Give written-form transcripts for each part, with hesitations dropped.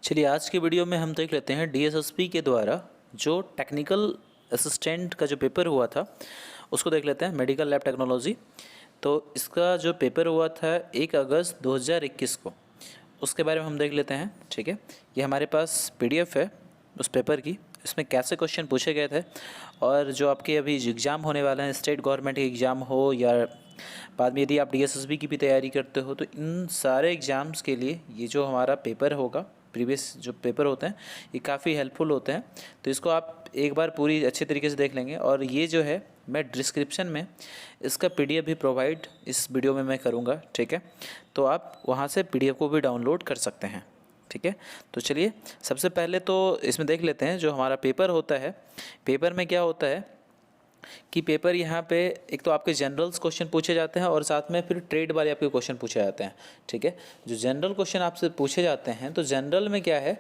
चलिए आज की वीडियो में हम देख लेते हैं डीएसएसपी के द्वारा जो टेक्निकल असिस्टेंट का जो पेपर हुआ था उसको देख लेते हैं, मेडिकल लैब टेक्नोलॉजी। तो इसका जो पेपर हुआ था 1 अगस्त 2021 को, उसके बारे में हम देख लेते हैं। ठीक है, ये हमारे पास पीडीएफ है उस पेपर की, इसमें कैसे क्वेश्चन पूछे गए थे और जो आपके अभी एग्ज़ाम होने वाले हैं, स्टेट गवर्नमेंट के एग्ज़ाम हो या बाद में यदि आप डीएसएसबी की भी तैयारी करते हो, तो इन सारे एग्ज़ाम्स के लिए ये जो हमारा पेपर होगा, प्रीवियस जो पेपर होते हैं, ये काफ़ी हेल्पफुल होते हैं। तो इसको आप एक बार पूरी अच्छे तरीके से देख लेंगे। और ये जो है मैं डिस्क्रिप्शन में इसका पीडीएफ भी प्रोवाइड इस वीडियो में मैं करूँगा। ठीक है, तो आप वहाँ से पीडीएफ को भी डाउनलोड कर सकते हैं। ठीक है, तो चलिए सबसे पहले तो इसमें देख लेते हैं जो हमारा पेपर होता है। पेपर में क्या होता है कि पेपर यहाँ पे एक तो आपके जनरल्स क्वेश्चन पूछे जाते हैं और साथ में फिर ट्रेड वाले आपके क्वेश्चन पूछे जाते हैं। ठीक है, जो जनरल क्वेश्चन आपसे पूछे जाते हैं, तो जनरल में क्या है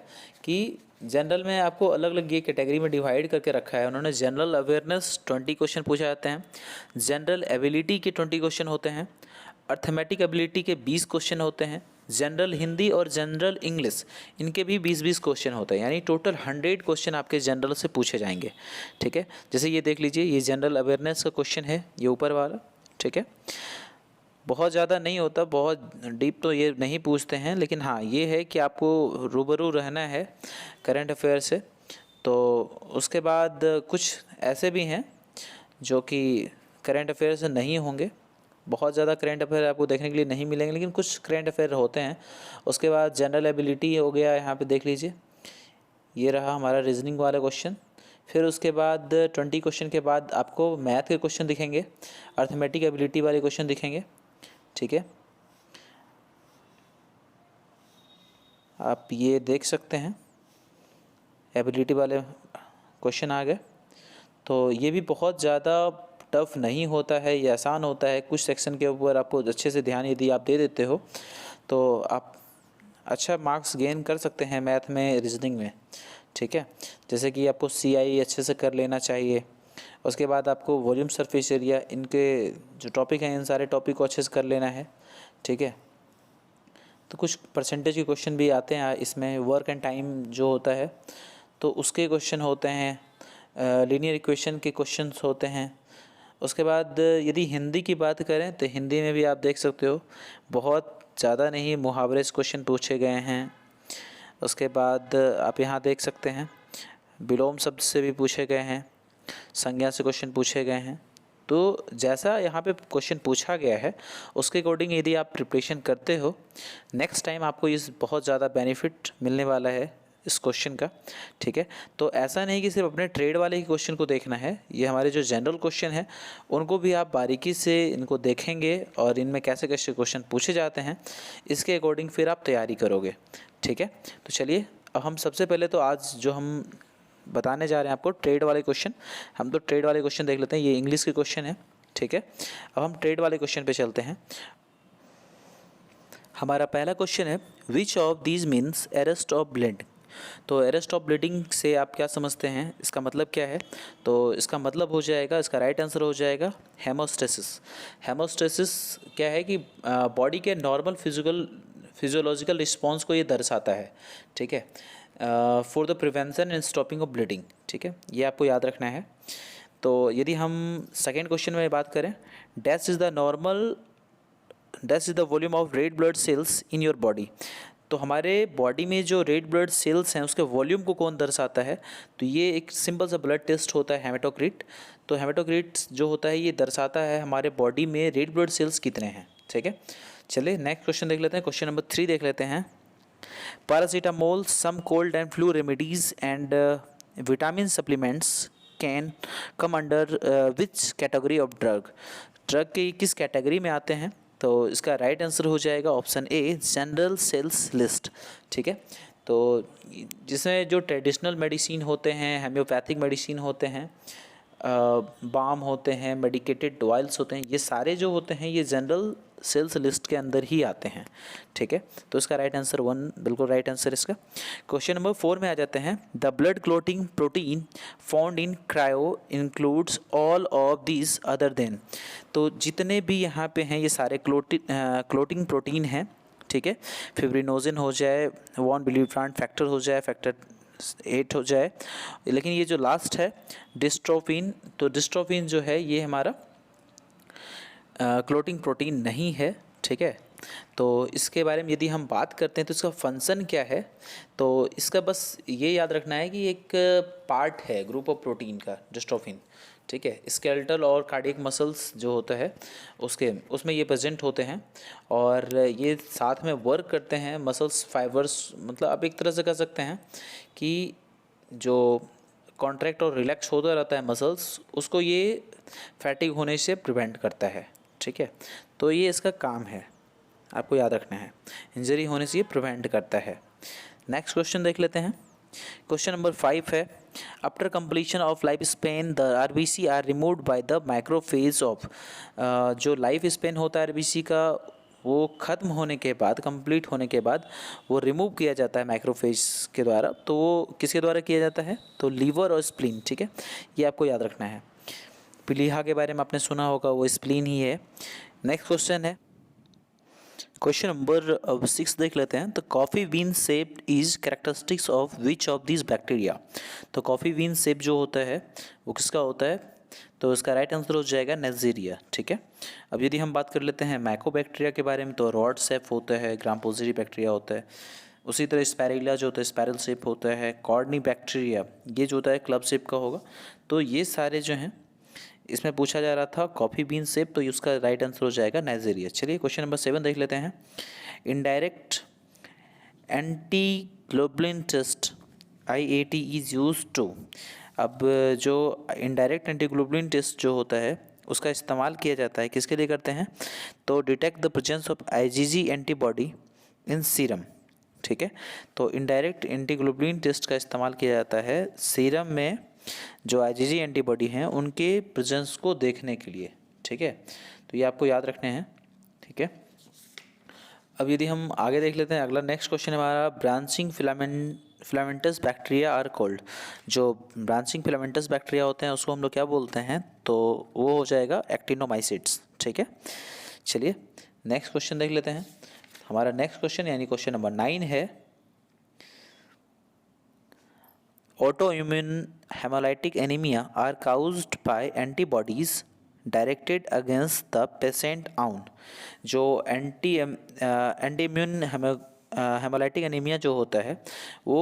कि जनरल में आपको अलग अलग ये कैटेगरी में डिवाइड करके रखा है उन्होंने। जनरल अवेयरनेस 20 क्वेश्चन पूछे जाते हैं, जनरल एबिलिटी के 20 क्वेश्चन होते हैं, अर्थमेटिक एबिलिटी के 20 क्वेश्चन होते हैं, जनरल हिंदी और जनरल इंग्लिश इनके भी 20-20 क्वेश्चन होते हैं, यानी टोटल 100 क्वेश्चन आपके जनरल से पूछे जाएंगे। ठीक है, जैसे ये देख लीजिए, ये जनरल अवेयरनेस का क्वेश्चन है, ये ऊपर वाला। ठीक है, बहुत ज़्यादा नहीं होता, बहुत डीप तो ये नहीं पूछते हैं, लेकिन हाँ ये है कि आपको रूबरू रहना है करंट अफेयर से। तो उसके बाद कुछ ऐसे भी हैं जो कि करंट अफेयर से नहीं होंगे, बहुत ज़्यादा करंट अफेयर आपको देखने के लिए नहीं मिलेंगे, लेकिन कुछ करंट अफेयर होते हैं। उसके बाद जनरल एबिलिटी हो गया, यहाँ पे देख लीजिए, ये रहा हमारा रीजनिंग वाला क्वेश्चन। फिर उसके बाद 20 क्वेश्चन के बाद आपको मैथ के क्वेश्चन दिखेंगे, अर्थमेटिक एबिलिटी वाले क्वेश्चन दिखेंगे। ठीक है, आप ये देख सकते हैं एबिलिटी वाले क्वेश्चन आ गए। तो ये भी बहुत ज़्यादा टफ नहीं होता है, ये आसान होता है। कुछ सेक्शन के ऊपर आपको अच्छे से ध्यान यदि आप दे देते हो तो आप अच्छा मार्क्स गेन कर सकते हैं मैथ में, रीजनिंग में। ठीक है, जैसे कि आपको सीआई अच्छे से कर लेना चाहिए। उसके बाद आपको वॉल्यूम, सरफेस एरिया, इनके जो टॉपिक हैं, इन सारे टॉपिक को अच्छे से कर लेना है। ठीक है, तो कुछ परसेंटेज के क्वेश्चन भी आते हैं इसमें। वर्क एंड टाइम जो होता है तो उसके क्वेश्चन होते हैं, लीनियर इक्वेशन के क्वेश्चंस होते हैं। उसके बाद यदि हिंदी की बात करें तो हिंदी में भी आप देख सकते हो बहुत ज़्यादा नहीं, मुहावरे से क्वेश्चन पूछे गए हैं। उसके बाद आप यहाँ देख सकते हैं विलोम शब्द से भी पूछे गए हैं, संज्ञा से क्वेश्चन पूछे गए हैं। तो जैसा यहाँ पे क्वेश्चन पूछा गया है उसके अकॉर्डिंग यदि आप प्रिपरेशन करते हो, नेक्स्ट टाइम आपको इस बहुत ज़्यादा बेनिफिट मिलने वाला है इस क्वेश्चन का। ठीक है, तो ऐसा नहीं कि सिर्फ अपने ट्रेड वाले ही क्वेश्चन को देखना है, ये हमारे जो जनरल क्वेश्चन है उनको भी आप बारीकी से इनको देखेंगे और इनमें कैसे कैसे क्वेश्चन पूछे जाते हैं, इसके अकॉर्डिंग फिर आप तैयारी करोगे। ठीक है, तो चलिए अब हम सबसे पहले तो आज जो हम बताने जा रहे हैं आपको ट्रेड वाले क्वेश्चन, हम तो ट्रेड वाले क्वेश्चन देख लेते हैं। ये इंग्लिश के क्वेश्चन है। ठीक है, अब हम ट्रेड वाले क्वेश्चन पे चलते हैं। हमारा पहला क्वेश्चन है, विच of these means arrest of bleeding. तो अरेस्ट ऑफ ब्लीडिंग से आप क्या समझते हैं, इसका मतलब क्या है? तो इसका मतलब हो जाएगा, इसका राइट आंसर हो जाएगा हेमोस्टेसिस। हेमोस्टेसिस क्या है कि बॉडी के नॉर्मल फिजियोलॉजिकल रिस्पॉन्स को ये दर्शाता है। ठीक है, for the prevention and stopping of bleeding. ठीक है, ये आपको याद रखना है। तो यदि हम सेकेंड क्वेश्चन में बात करें, dash is the volume of red blood cells in your body. तो हमारे बॉडी में जो रेड ब्लड सेल्स हैं उसके वॉल्यूम को कौन दर्शाता है? तो ये एक सिंपल सा ब्लड टेस्ट होता है, हेमेटोक्रिट। तो हेमेटोक्रिट जो होता है ये दर्शाता है हमारे बॉडी में रेड ब्लड सेल्स कितने हैं। ठीक है, चलिए नेक्स्ट क्वेश्चन देख लेते हैं। क्वेश्चन नंबर 3 देख लेते हैं। Paracetamol, some cold and flu remedies and vitamin supplements can come under which category of drug. Drug के किस कैटेगरी में आते हैं? तो इसका राइट आंसर हो जाएगा option A, general sales list. ठीक है, तो जिसमें जो ट्रेडिशनल मेडिसिन होते हैं, हेम्योपैथिक मेडिसिन होते हैं, बाम होते हैं, मेडिकेटेड ऑयल्स होते हैं, ये सारे जो होते हैं ये जनरल सेल्स लिस्ट के अंदर ही आते हैं। ठीक है, तो इसका राइट आंसर 1 बिल्कुल राइट आंसर इसका। क्वेश्चन नंबर 4 में आ जाते हैं। The blood clotting protein found in cryo includes all of these other than. तो जितने भी यहाँ पे हैं ये सारे क्लोटिंग प्रोटीन हैं। ठीक है, फिब्रिनोजिन हो जाए, वॉन विलिब्रांड फैक्टर हो जाए, फैक्टर 8 हो जाए। लेकिन ये जो लास्ट है डिस्ट्रोफिन, तो डिस्ट्रोफिन जो है ये हमारा क्लोटिंग प्रोटीन नहीं है, ठीक है। तो इसके बारे में यदि हम बात करते हैं तो इसका फंक्शन क्या है, तो इसका बस ये याद रखना है कि एक पार्ट है ग्रुप ऑफ प्रोटीन का डिस्ट्रोफिन, ठीक है। स्केलेटल और कार्डियक मसल्स जो होता है उसमें ये प्रेजेंट होते हैं और ये साथ में वर्क करते हैं मसल्स फाइबर्स, मतलब आप एक तरह से कह सकते हैं कि जो कॉन्ट्रैक्ट और रिलैक्स होता रहता है मसल्स, उसको ये फैटिग होने से प्रिवेंट करता है, ठीक है। तो ये इसका काम है, आपको याद रखना है, इंजरी होने से ये प्रिवेंट करता है। नेक्स्ट क्वेश्चन देख लेते हैं। क्वेश्चन नंबर 5 है, after completion of life span the RBC are removed by the macrophage of. जो लाइफ स्पेन होता है आरबीसी का, वो ख़त्म होने के बाद, कंप्लीट होने के बाद वो रिमूव किया जाता है माइक्रोफेज के द्वारा। तो वो किसके द्वारा किया जाता है, तो लीवर और स्प्लीन, ठीक है, ये आपको याद रखना है। प्लीहा के बारे में आपने सुना होगा, वो स्प्लीन ही है। नेक्स्ट क्वेश्चन है, क्वेश्चन नंबर 6 देख लेते हैं। तो coffee bean shape is characteristics of which of this bacteria. तो कॉफ़ी बीन शेप जो होता है वो किसका होता है, तो इसका राइट आंसर हो जाएगा नेज़ेरिया, ठीक है। अब यदि हम बात कर लेते हैं माइकोबैक्टीरिया के बारे में, तो रॉड शेप होता है, ग्राम पॉजिटिव बैक्टीरिया होता है। उसी तरह स्पैरिला जो होता है स्पैरल शेप होता है। कॉर्डनी बैक्टीरिया ये जो होता है क्लब शेप का होगा। तो ये सारे जो हैं, इसमें पूछा जा रहा था कॉफ़ी बीन शेप, तो उसका राइट आंसर हो जाएगा नाइजीरिया। चलिए क्वेश्चन नंबर 7 देख लेते हैं। Indirect antiglobulin test IAT is use to. अब जो इनडायरेक्ट एंटी ग्लोबुलिन टेस्ट जो होता है उसका इस्तेमाल किया जाता है, किसके लिए करते हैं, तो detect the presence of IgG antibody in serum, ठीक है। तो इनडायरेक्ट एंटी ग्लोबुलिन टेस्ट का इस्तेमाल किया जाता है सीरम में जो IgG एंटीबॉडी हैं उनके प्रेजेंस को देखने के लिए, ठीक है। तो ये आपको याद रखने हैं, ठीक है। अब यदि हम आगे देख लेते हैं, अगला नेक्स्ट क्वेश्चन हमारा, branching filamentous bacteria are called. जो ब्रांचिंग फिलामेंटस बैक्टीरिया होते हैं उसको हम लोग क्या बोलते हैं, तो वो हो जाएगा एक्टिनोमाइसिट्स, ठीक है। चलिए नेक्स्ट क्वेश्चन देख लेते हैं। हमारा नेक्स्ट क्वेश्चन यानी क्वेश्चन नंबर 9 है, autoimmune hemolytic anemia are caused by antibodies directed against the patient own। जो एंटीइम्यून हेमोलाइटिक एनीमिया जो होता है वो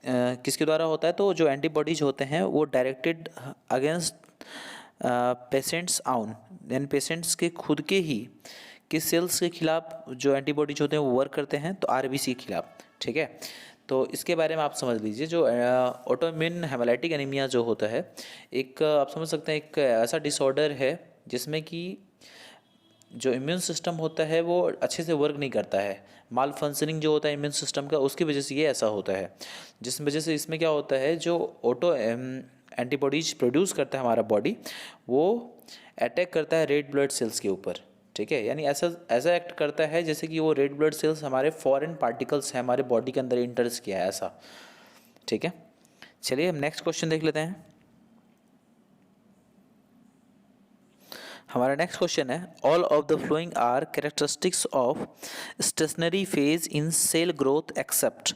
किसके द्वारा होता है, तो जो एंटीबॉडीज होते हैं वो डायरेक्टेड अगेंस्ट पेशेंट्स आउन, यानी पेशेंट्स के खुद के ही किस सेल्स के खिलाफ जो एंटीबॉडीज होते हैं वो वर्क करते हैं, तो आरबीसी के खिलाफ, ठीक है। तो इसके बारे में आप समझ लीजिए, जो ऑटोइम्यून हेमोलाइटिक एनीमिया जो होता है, एक आप समझ सकते हैं एक ऐसा डिसऑर्डर है जिसमें कि जो इम्यून सिस्टम होता है वो अच्छे से वर्क नहीं करता है, माल फंक्शनिंग जो होता है इम्यून सिस्टम का, उसकी वजह से ये ऐसा होता है। जिस वजह से इसमें क्या होता है, जो एंटीबॉडीज प्रोड्यूस करता है हमारा बॉडी, वो अटैक करता है रेड ब्लड सेल्स के ऊपर, ठीक है। यानी ऐसा एक्ट करता है जैसे कि वो रेड ब्लड सेल्स हमारे फॉरेन पार्टिकल्स हैं, हमारे बॉडी के अंदर इंटर्स किया है ऐसा, ठीक है। चलिए हम नेक्स्ट क्वेश्चन देख लेते हैं। हमारा नेक्स्ट क्वेश्चन है, all of the following are characteristics of stationary phase in cell growth except.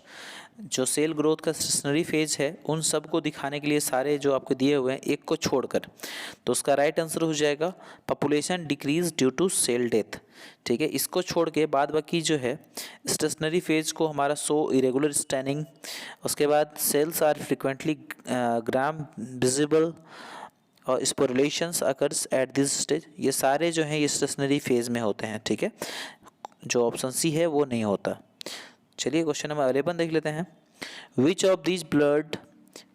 जो सेल ग्रोथ का स्टेशनरी फेज है उन सब को दिखाने के लिए सारे जो आपको दिए हुए हैं एक को छोड़कर, तो उसका राइट आंसर हो जाएगा population decrease due to cell death, ठीक है। इसको छोड़ के बाद बाकी जो है स्टेशनरी फेज को हमारा सो इरेगुलर स्टैनिंग, उसके बाद cells are frequently gram visible और sporulations occurs at this stage, ये सारे जो हैं ये स्टेशनरी फेज में होते हैं, ठीक है। जो ऑप्शन सी है वो नहीं होता। चलिए क्वेश्चन नंबर 11 देख लेते हैं। Which of these blood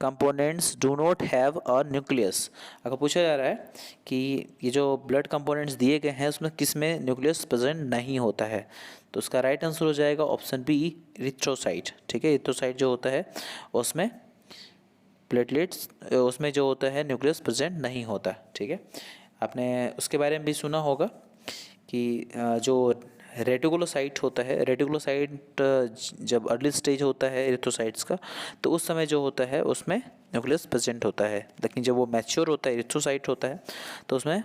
components do not have a nucleus. अगर पूछा जा रहा है कि ये जो ब्लड कंपोनेंट्स दिए गए हैं उसमें किस में न्यूक्लियस प्रेजेंट नहीं होता है, तो उसका राइट आंसर हो जाएगा ऑप्शन बी इरिथ्रोसाइट, ठीक है। इरिथ्रोसाइट जो होता है उसमें प्लेटलेट्स, उसमें जो होता है न्यूक्लियस प्रेजेंट नहीं होता, ठीक है। आपने उसके बारे में भी सुना होगा कि जो रेटिकुलोसाइट होता है, रेटिकुलोसाइट जब अर्ली स्टेज होता है इरिथ्रोसाइट्स का, तो उस समय जो होता है उसमें न्यूक्लियस प्रेजेंट होता है, लेकिन जब वो मैच्योर होता है इरिथ्रोसाइट होता है तो उसमें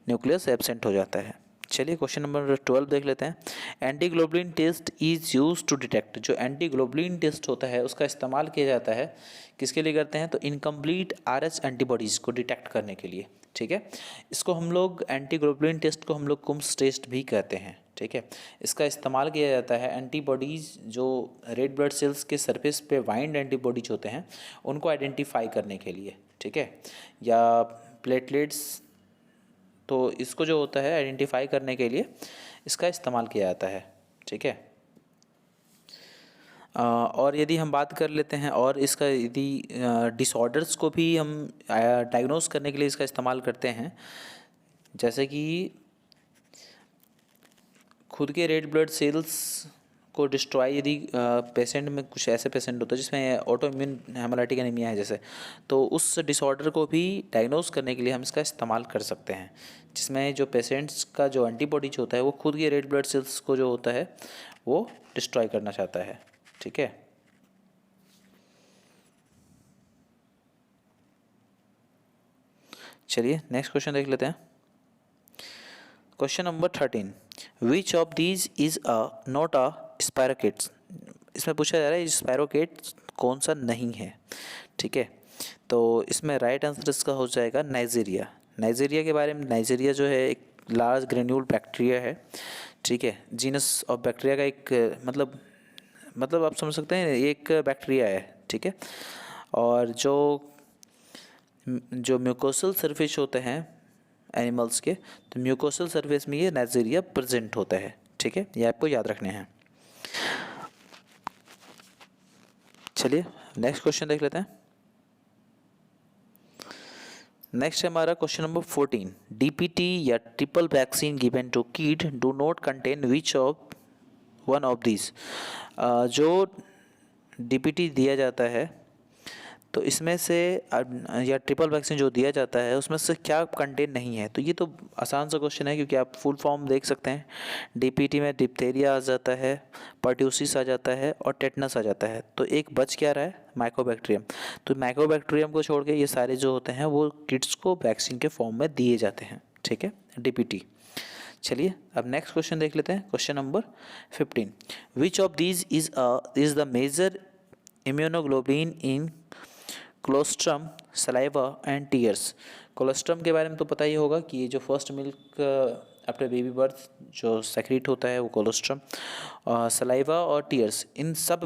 न्यूक्लियस एब्सेंट हो जाता है। चलिए क्वेश्चन नंबर 12 देख लेते हैं। Antiglobulin test is use to detect, जो एंटी ग्लोबुलिन टेस्ट होता है उसका इस्तेमाल किया जाता है किसके लिए करते हैं, तो इनकम्प्लीट आरएच एंटीबॉडीज़ को डिटेक्ट करने के लिए। ठीक है, इसको हम लोग एंटी ग्लोबुलिन टेस्ट को हम लोग कुम्स टेस्ट भी कहते हैं। ठीक है, इसका इस्तेमाल किया जाता है एंटीबॉडीज़ जो रेड ब्लड सेल्स के सरफेस पे बाइंड एंटीबॉडीज होते हैं उनको आइडेंटिफाई करने के लिए। ठीक है, या प्लेटलेट्स, तो इसको जो होता है आइडेंटिफाई करने के लिए इसका इस्तेमाल किया जाता है। ठीक है, और यदि हम बात कर लेते हैं और इसका यदि डिसऑर्डर्स को भी हम डायग्नोस करने के लिए इसका इस्तेमाल करते हैं, जैसे कि खुद के रेड ब्लड सेल्स को डिस्ट्रॉय यदि पेशेंट में कुछ ऐसे पेशेंट होता है जिसमें ऑटो इम्यून हेमोलाइटिक एनीमिया है जैसे, तो उस डिसऑर्डर को भी डायग्नोस करने के लिए हम इसका इस्तेमाल कर सकते हैं, जिसमें जो पेशेंट्स का जो एंटीबॉडीज होता है वो खुद के रेड ब्लड सेल्स को जो होता है वो डिस्ट्रॉय करना चाहता है। ठीक है, चलिए नेक्स्ट क्वेश्चन देख लेते हैं। Question number 13, which of these is not a spirochaetes. इसमें पूछा जा रहा है स्पायरोकेट्स कौन सा नहीं है। ठीक है, तो इसमें राइट आंसर इसका हो जाएगा नाइजीरिया। नाइजीरिया के बारे में, नाइजीरिया जो है एक लार्ज ग्रेन्यूल बैक्टीरिया है। ठीक है, जीनस ऑफ बैक्टीरिया का एक मतलब आप समझ सकते हैं एक बैक्टीरिया है। ठीक है, और जो म्यूकोसल सरफेस होते हैं एनिमल्स के, तो म्यूकोसल सरफेस में ये नाइजीरिया प्रेजेंट होता है। ठीक है, ये आपको याद रखने हैं। चलिए नेक्स्ट क्वेश्चन देख लेते हैं। नेक्स्ट है हमारा क्वेश्चन नंबर 14, डीपीटी या triple vaccine given to kid do not contain which of one of this. जो डीपीटी दिया जाता है तो इसमें से या ट्रिपल वैक्सीन जो दिया जाता है उसमें से क्या कंटेन नहीं है, तो ये तो आसान सा क्वेश्चन है क्योंकि आप फुल फॉर्म देख सकते हैं। डीपीटी में डिप्थेरिया आ जाता है, पर्ट्यूसिस आ जाता है और टेटनस आ जाता है, तो एक बच क्या रहा है, माइकोबैक्टीरियम। तो माइकोबैक्टीरियम को छोड़ के ये सारे जो होते हैं वो किड्स को वैक्सीन के फॉर्म में दिए जाते हैं। ठीक है, डीपीटी। चलिए अब नेक्स्ट क्वेश्चन देख लेते हैं। Question number 15, which of these is the major immunoglobin in colostrum, saliva and tears. Colostrum के बारे में तो पता ही होगा कि ये जो first milk after baby birth जो सेक्रेट होता है वो कोलोस्ट्रम, सलाइवा और टीयर्स, इन सब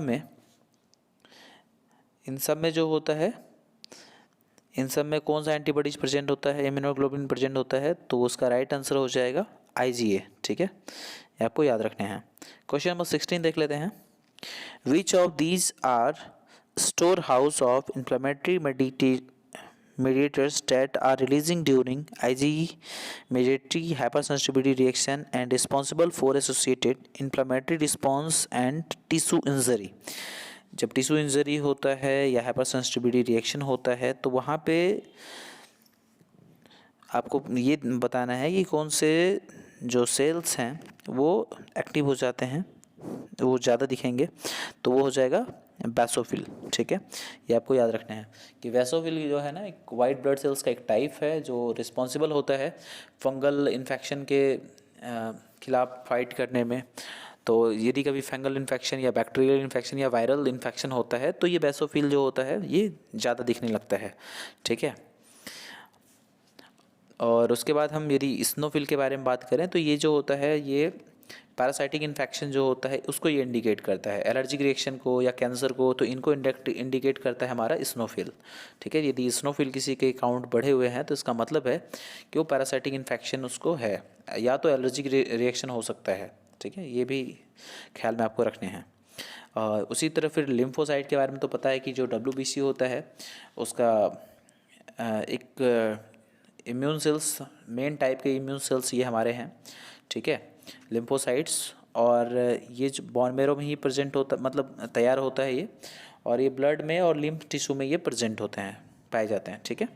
में जो होता है, इन सब में कौन सा एंटीबॉडीज प्रेजेंट होता है, इम्यूनोग्लोबिन प्रेजेंट होता है, तो उसका राइट आंसर हो जाएगा IgA। ठीक है, ये आपको याद रखने हैं। क्वेश्चन नंबर 16 देख लेते हैं। Which of these are store house of inflammatory mediators that are releasing during IgE mediatory hypersensitivity reaction and responsible for associated inflammatory response and tissue injury। जब टिश्यू इंजरी होता है या हाइपरसेंसिटिविटी रिएक्शन होता है तो वहाँ पे आपको ये बताना है कि कौन से जो सेल्स हैं वो एक्टिव हो जाते हैं, वो ज़्यादा दिखेंगे, तो वो हो जाएगा बैसोफिल। ठीक है, ये आपको याद रखना है कि बैसोफिल जो है ना एक वाइट ब्लड सेल्स का एक टाइप है जो रिस्पॉन्सिबल होता है फंगल इन्फेक्शन के खिलाफ फाइट करने में। तो यदि कभी फंगल इन्फेक्शन या बैक्टीरियल इन्फेक्शन या वायरल इन्फेक्शन होता है तो ये बैसोफिल जो होता है ये ज़्यादा दिखने लगता है। ठीक है, और उसके बाद हम यदि स्नोफिल के बारे में बात करें तो ये जो होता है ये पैरासाइटिक इन्फेक्शन जो होता है उसको ये इंडिकेट करता है, एलर्जिक रिएक्शन को या कैंसर को, तो इनको इंडिकेट करता है हमारा स्नोफिल। ठीक है, यदि स्नोफिल किसी के काउंट बढ़े हुए हैं तो इसका मतलब है कि वो पैरासाइटिक इन्फेक्शन उसको है या तो एलर्जिक रिएक्शन हो सकता है। ठीक है, ये भी ख्याल में आपको रखने हैं। उसी तरह फिर लिम्फोसाइट के बारे में तो पता है कि जो WBC होता है उसका एक इम्यून सेल्स, मेन टाइप के इम्यून सेल्स ये हमारे हैं। ठीक है, लिम्फोसाइट्स, और ये जो बोन मैरो में ही प्रेजेंट होता, मतलब तैयार होता है ये, और ये ब्लड में और लिम्फ टिश्यू में ये प्रेजेंट होते हैं, पाए जाते हैं। ठीक है,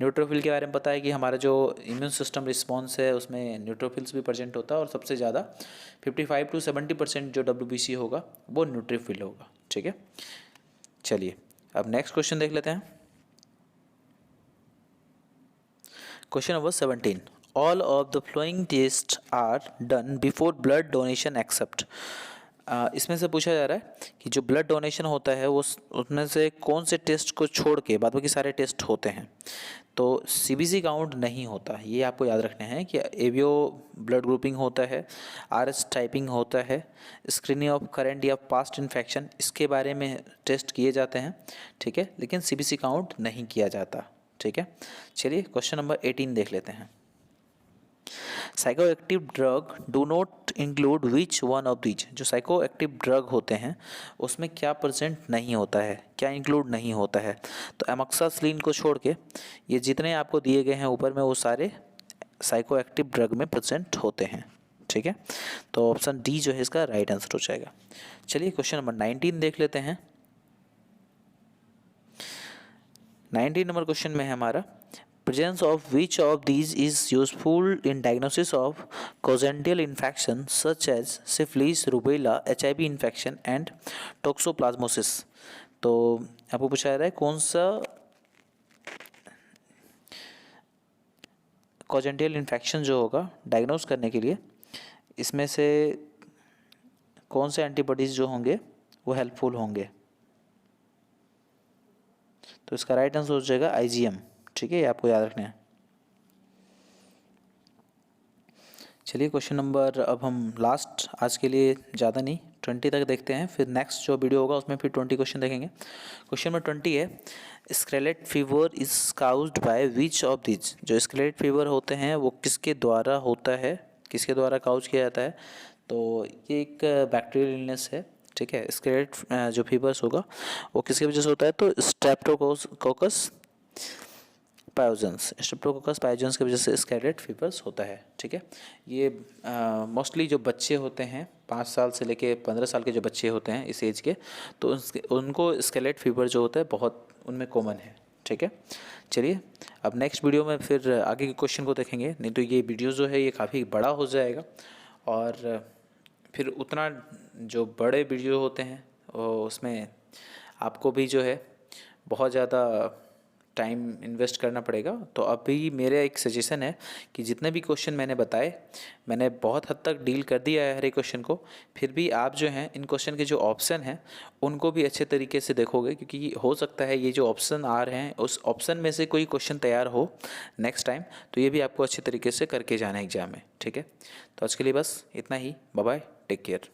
न्यूट्रोफिल के बारे में पता है कि हमारा जो इम्यून सिस्टम रिस्पॉन्स है उसमें न्यूट्रोफिल्स भी प्रेजेंट होता है और सबसे ज़्यादा 55 to 70% जो WBC होगा वो न्यूट्रोफिल होगा। ठीक है, चलिए अब नेक्स्ट क्वेश्चन देख लेते हैं। Question number 17, all of the following test are done before blood donation except. इसमें से पूछा जा रहा है कि जो ब्लड डोनेशन होता है वो उसमें से कौन से टेस्ट को छोड़ के बाद बाकी सारे टेस्ट होते हैं। तो सीबीसी काउंट नहीं होता, ये आपको याद रखना है कि एवियो ब्लड ग्रुपिंग होता है, आरएस टाइपिंग होता है, स्क्रीनिंग ऑफ करंट या पास्ट इन्फेक्शन इसके बारे में टेस्ट किए जाते हैं, ठीक है, लेकिन सीबीसी काउंट नहीं किया जाता, ठीक है। चलिए क्वेश्चन नंबर 18 देख लेते हैं। Psychoactive drug do not include which one of these. जो साइकोएक्टिव ड्रग होते हैं उसमें क्या प्रेजेंट नहीं होता है, क्या इंक्लूड नहीं होता है। तो एमोक्सासिलिन को छोड़ के ये जितने आपको दिए गए हैं ऊपर में वो सारे साइकोएक्टिव ड्रग में प्रेजेंट होते हैं, ठीक है। तो ऑप्शन डी जो है इसका राइट आंसर हो जाएगा। चलिए क्वेश्चन नंबर 19 देख लेते हैं। 19 नंबर क्वेश्चन में है हमारा, presence of which of these is useful in diagnosis of congenital infection such as syphilis, rubella, HIV infection and toxoplasmosis। तो आपको पूछा जा रहा है कौन सा कॉजेंटियल इन्फेक्शन जो होगा डायग्नोस करने के लिए इसमें से कौन से एंटीबॉडीज़ जो होंगे वो हेल्पफुल होंगे। तो इसका राइट आंसर हो जाएगा IgM, ठीक है, ये आपको याद रखना है। चलिए क्वेश्चन नंबर, अब हम लास्ट आज के लिए ज़्यादा नहीं 20 तक देखते हैं, फिर नेक्स्ट जो वीडियो होगा उसमें फिर 20 क्वेश्चन देखेंगे। क्वेश्चन नंबर 20 है, scarlet fever is caused by which of this. जो स्केलेट फीवर होते हैं वो किसके द्वारा होता है, किसके द्वारा काउज किया जाता है। तो ये एक बैक्टीरियल इलनेस है, ठीक है। स्केलेट जो फीवर्स होगा वो किसकी वजह से होता है, तो स्ट्रेप्टोकोकस पायोजेंस, स्ट्रेप्टोकोकस पायोजेंस की वजह से स्केलेट फीवर्स होता है, ठीक है। ये मोस्टली जो बच्चे होते हैं 5 साल से लेके 15 साल के जो बच्चे होते हैं इस एज के, तो उनको स्केलेट फीवर जो होता है बहुत उनमें कॉमन है, ठीक है। चलिए अब नेक्स्ट वीडियो में फिर आगे के क्वेश्चन को देखेंगे, नहीं तो ये वीडियो जो है ये काफ़ी बड़ा हो जाएगा और फिर उतना जो बड़े वीडियो होते हैं उसमें आपको भी जो है बहुत ज़्यादा टाइम इन्वेस्ट करना पड़ेगा। तो अभी मेरा एक सजेशन है कि जितने भी क्वेश्चन मैंने बताए मैंने बहुत हद तक डील कर दिया है हर एक क्वेश्चन को, फिर भी आप जो हैं इन क्वेश्चन के जो ऑप्शन हैं उनको भी अच्छे तरीके से देखोगे, क्योंकि हो सकता है ये जो ऑप्शन आ रहे हैं उस ऑप्शन में से कोई क्वेश्चन तैयार हो नेक्स्ट टाइम, तो ये भी आपको अच्छे तरीके से करके जाना है एग्जाम में, ठीक है। तो आज के लिए बस इतना ही, बाय बाय, टेक केयर।